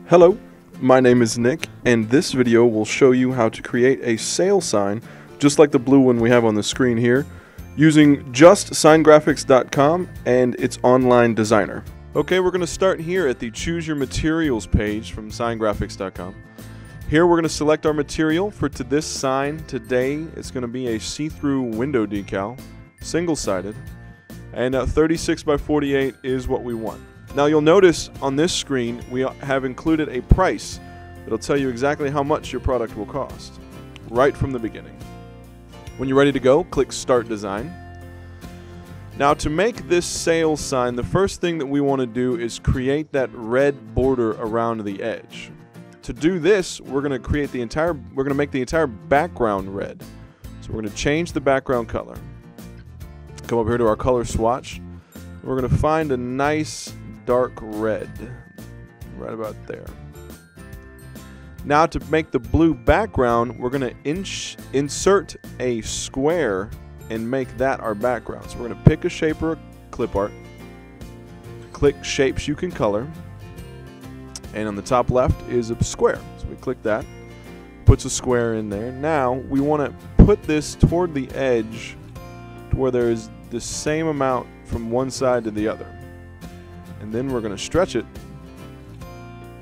Hello, my name is Nick, and this video will show you how to create a sale sign, just like the blue one we have on the screen here, using just signgraphics.com and its online designer. Okay, we're going to start here at the Choose Your Materials page from signgraphics.com. Here we're going to select our material for this sign. Today it's going to be a see-through window decal, single-sided, and 36 by 48 is what we want. Now you'll notice on this screen we have included a price that'll tell you exactly how much your product will cost right from the beginning. When you're ready to go, click Start Design. Now to make this sales sign, the first thing that we want to do is create that red border around the edge. To do this, we're going to make the entire background red. So we're going to change the background color. Come over here to our color swatch. We're going to find a nice dark red right about there. Now to make the blue background, we're going to insert a square and make that our background. So we're going to pick a shape or a clip art, click Shapes You Can Color, and on the top left is a square. So we click that, puts a square in there. Now we want to put this toward the edge to where there is the same amount from one side to the other. And then we're going to stretch it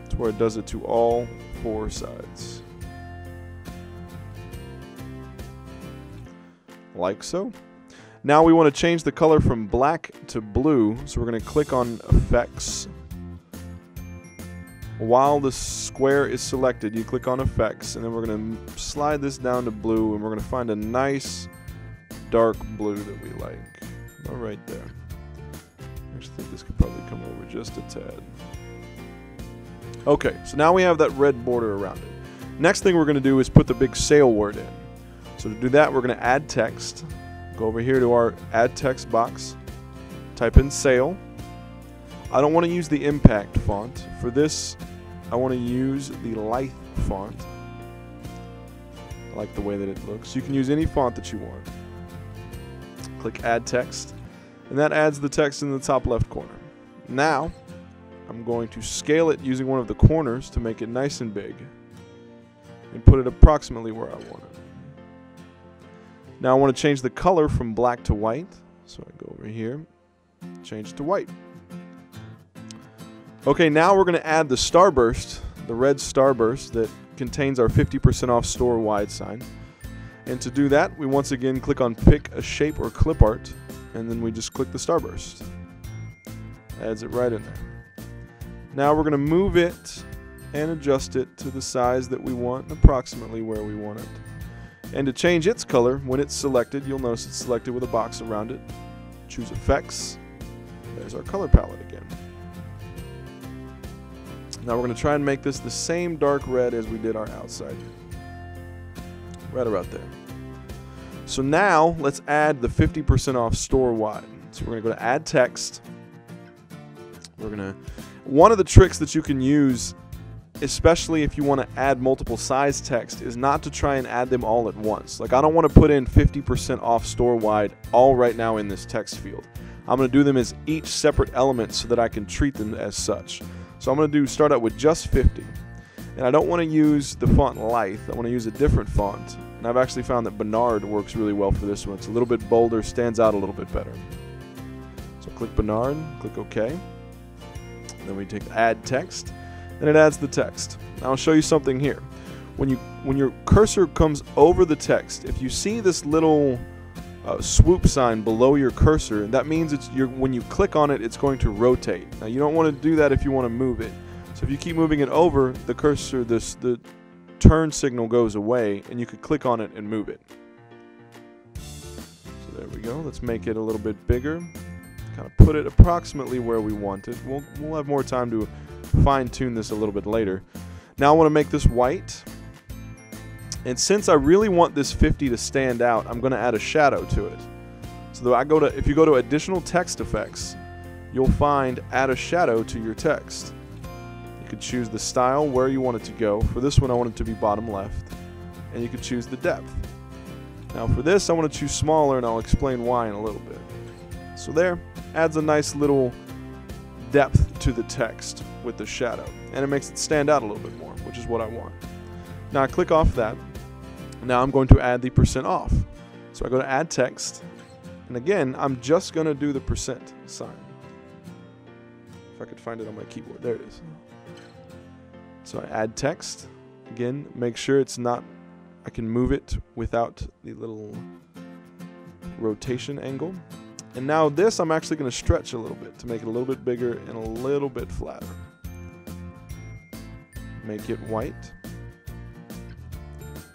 to where it does it to all four sides. Like so. Now we want to change the color from black to blue, so we're going to click on Effects. While the square is selected, you click on Effects, and then we're going to slide this down to blue, and we're going to find a nice dark blue that we like. About right there. I actually think this could probably come over just a tad. Okay, so now we have that red border around it. Next thing we're going to do is put the big sale word in. So to do that, we're going to add text. Go over here to our Add Text box. Type in sale. I don't want to use the impact font. For this, I want to use the Lithe font. I like the way that it looks. You can use any font that you want. Click Add Text, and that adds the text in the top left corner. Now, I'm going to scale it using one of the corners to make it nice and big, and put it approximately where I want it. Now I want to change the color from black to white, so I go over here, change it to white. Okay, now we're going to add the starburst, the red starburst that contains our 50% off store-wide sign. And to do that, we once again click on Pick a Shape or Clip Art, and then we just click the starburst. Adds it right in there. Now we're going to move it and adjust it to the size that we want, approximately where we want it. And to change its color, when it's selected, you'll notice it's selected with a box around it. Choose Effects. There's our color palette again. Now we're going to try and make this the same dark red as we did our outside. Right about there. So now let's add the 50% off store-wide. So we're going to go to Add Text. One of the tricks that you can use, especially if you want to add multiple size text, is not to try and add them all at once. Like, I don't want to put in 50% off store-wide all right now in this text field. I'm going to do them as each separate element so that I can treat them as such. So I'm going to start out with just 50. And I don't want to use the font Lithe. I want to use a different font. And I've actually found that Bernard works really well for this one. It's a little bit bolder, stands out a little bit better. So click Bernard, click OK. Then we take Add Text, and it adds the text. Now I'll show you something here. When your cursor comes over the text, if you see this little swoop sign below your cursor, that means when you click on it, it's going to rotate. Now you don't want to do that if you want to move it. So if you keep moving it over, the cursor, the turn signal goes away, and you could click on it and move it. So there we go. Let's make it a little bit bigger. Kind of put it approximately where we want it. We'll have more time to fine-tune this a little bit later. Now I want to make this white. And since I really want this 50 to stand out, I'm going to add a shadow to it. So if you go to Additional Text Effects, you'll find Add a Shadow to your text. You could choose the style, where you want it to go. For this one, I want it to be bottom left. And you could choose the depth. Now for this, I want to choose smaller, and I'll explain why in a little bit. So there, adds a nice little depth to the text. with the shadow, and it makes it stand out a little bit more, which is what I want. Now I click off that. Now I'm going to add the % off. So I go to add text, and again, I'm just going to do the % sign. If I could find it on my keyboard, there it is. So I add text. Again, make sure it's not, I can move it without the little rotation angle. And now this I'm actually going to stretch a little bit to make it a little bit bigger and a little bit flatter. Make it white.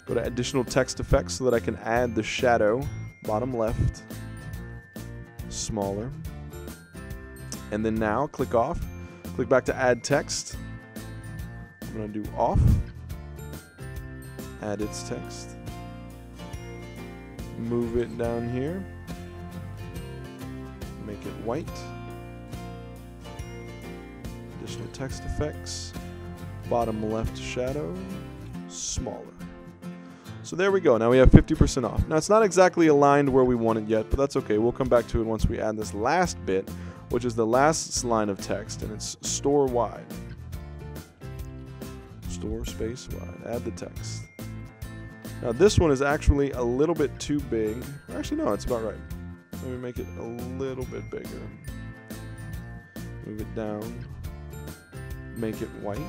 Go to additional text effects so that I can add the shadow, bottom left, smaller. And then now click off, click back to add text. I'm going to do off, add its text, move it down here, make it white, additional text effects, bottom left shadow, smaller. So there we go. Now we have 50% off. Now it's not exactly aligned where we want it yet, but that's okay. We'll come back to it once we add this last bit, which is the last line of text, and it's store wide. Store space wide. Add the text. Now this one is actually a little bit too big. Actually, no, it's about right. Let me make it a little bit bigger. Move it down. Make it white.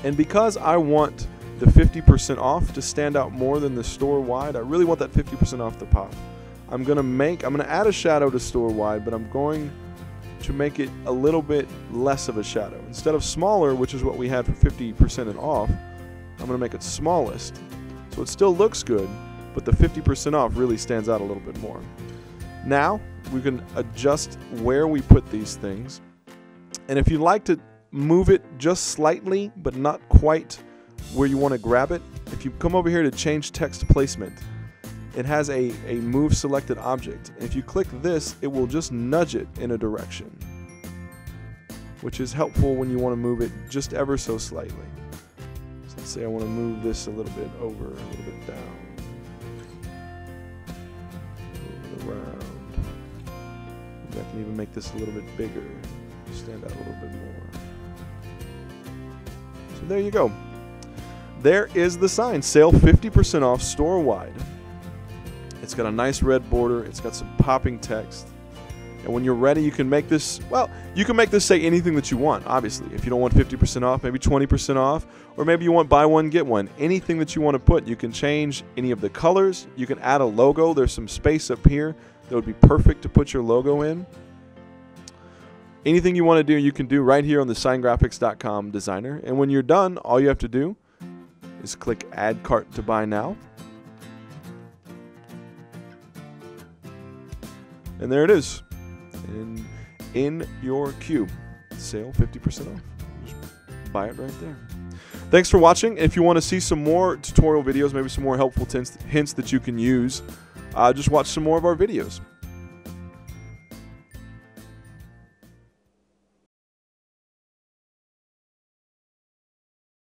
And because I want the 50% off to stand out more than the store wide, I really want that 50% off the pop. I'm gonna add a shadow to store wide, but I'm going to make it a little bit less of a shadow. Instead of smaller, which is what we had for 50% and off, I'm gonna make it smallest. So it still looks good, but the 50% off really stands out a little bit more. Now we can adjust where we put these things. And if you'd like to move it just slightly, but not quite where you want to grab it, if you come over here to change text placement, it has a move selected object. If you click this, it will just nudge it in a direction, which is helpful when you want to move it just ever so slightly. So let's say I want to move this a little bit over, a little bit down, move it around. Maybe I can even make this a little bit bigger, stand out a little bit more. So there you go. There is the sign, sale 50% off store wide. It's got a nice red border, it's got some popping text. And when you're ready, you can make this, well, you can make this say anything that you want, obviously. If you don't want 50% off, maybe 20% off, or maybe you want buy one, get one. Anything that you want to put, you can change any of the colors. You can add a logo. There's some space up here that would be perfect to put your logo in. Anything you want to do, you can do right here on the signgraphics.com designer. And when you're done, all you have to do is click Add Cart to Buy Now. And there it is. In your queue. Sale 50% off. Just buy it right there. Thanks for watching. If you want to see some more tutorial videos, maybe some more helpful hints that you can use, just watch some more of our videos.